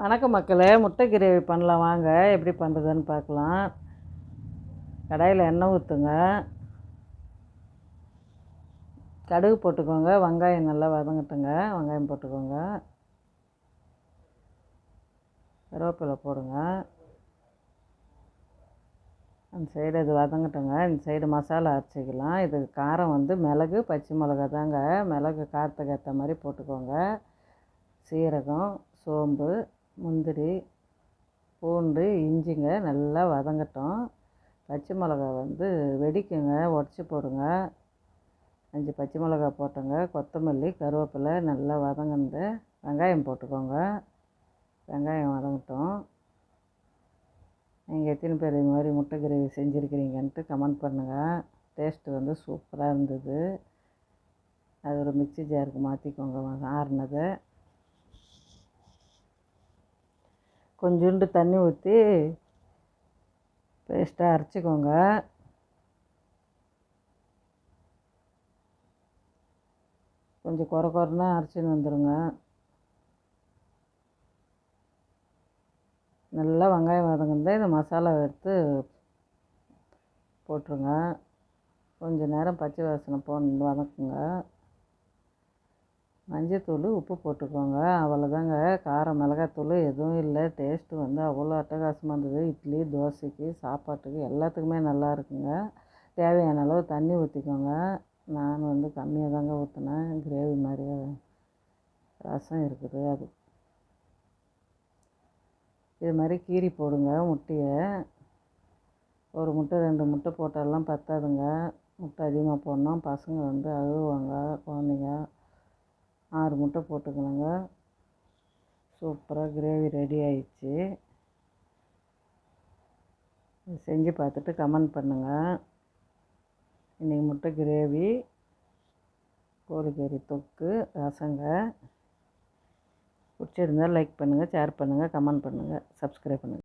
வணக்கம் மக்களே, முட்டை கிரேவி பண்ணலாம் வாங்க. எப்படி பண்ணுறதுன்னு பார்க்கலாம். கடாயில் எண்ணெய் ஊற்றுங்க, கடுகு போட்டுக்கோங்க, வெங்காயம் நல்லா வதங்கட்டுங்க. வெங்காயம் போட்டுக்கோங்க, கருவேப்பிலை போடுங்க. அந்த சைடு இது வதங்கட்டுங்க. இந்த சைடு மசாலா அரைச்சிக்கலாம். இது காரம் மிளகு பச்சை மிளகா தாங்க. மிளகு காரத்துக்கு ஏற்ற மாதிரி போட்டுக்கோங்க. சீரகம், சோம்பு, முந்திரி, பூண்டு, இஞ்சிங்க நல்லா வதங்கட்டும். பச்சை மிளகா வெடிக்குங்க, உடச்சி போடுங்க. 5 பச்சை மிளகா போட்டுங்க. கொத்தமல்லி, கருவேப்பிலை நல்லா வதங்கினது. வெங்காயம் போட்டுக்கோங்க. வெங்காயம் வதங்கட்டும். நீங்கள் எத்தனை பேர் இது மாதிரி முட்டை கிரேவி செஞ்சுருக்கிறீங்கன்ட்டு கமெண்ட் பண்ணுங்கள். டேஸ்ட்டு சூப்பராக இருந்தது. அது ஒரு மிக்ஸி ஜாருக்கு மாற்றிக்கோங்க ஆறுனதை. கொஞ்சோண்டு தண்ணி ஊற்றி பேஸ்ட்டாக அரைச்சிக்கோங்க. கொஞ்சம் குறைன்னா அரைச்சின்னு வந்துடுங்க. நல்லா வெங்காயம் வதங்கினது இந்த மசாலாவை எடுத்து போட்டுருங்க. கொஞ்சம் நேரம் பச்சை வாசனை வதக்குங்க. மஞ்சத்தூள், உப்பு போட்டுக்கோங்க. அவ்வளோதாங்க. காரம், மிளகாத்தூள் எதுவும் இல்லை. டேஸ்ட்டு அவ்வளோ அட்டகாசமாக இருந்தது. இட்லி, தோசைக்கு, சாப்பாட்டுக்கு எல்லாத்துக்குமே நல்லா இருக்குங்க. தேவையான அளவு தண்ணி ஊற்றிக்கோங்க. நான் கம்மியாக தாங்க ஊற்றினேன். கிரேவி மாதிரியே ரசம் இருக்குது. அது இது மாதிரி கீரி போடுங்க முட்டையை. ஒரு முட்டை 2 முட்டை போட்டாலாம் பத்தாதுங்க. முட்டை அதிகமாக போடணும். பசங்க அழுவாங்க, குழந்தைங்க. 6 முட்டை போட்டுக்கணுங்க. சூப்பராக கிரேவி ரெடி ஆயிடுச்சு. செஞ்சு பார்த்துட்டு கமெண்ட் பண்ணுங்கள். இன்றைக்கி முட்டை கிரேவி, கோழிக்கறி தொக்கு, ரசங்க. பிடிச்சிருந்தால் லைக் பண்ணுங்கள், ஷேர் பண்ணுங்கள், கமெண்ட் பண்ணுங்கள், சப்ஸ்கிரைப் பண்ணுங்கள்.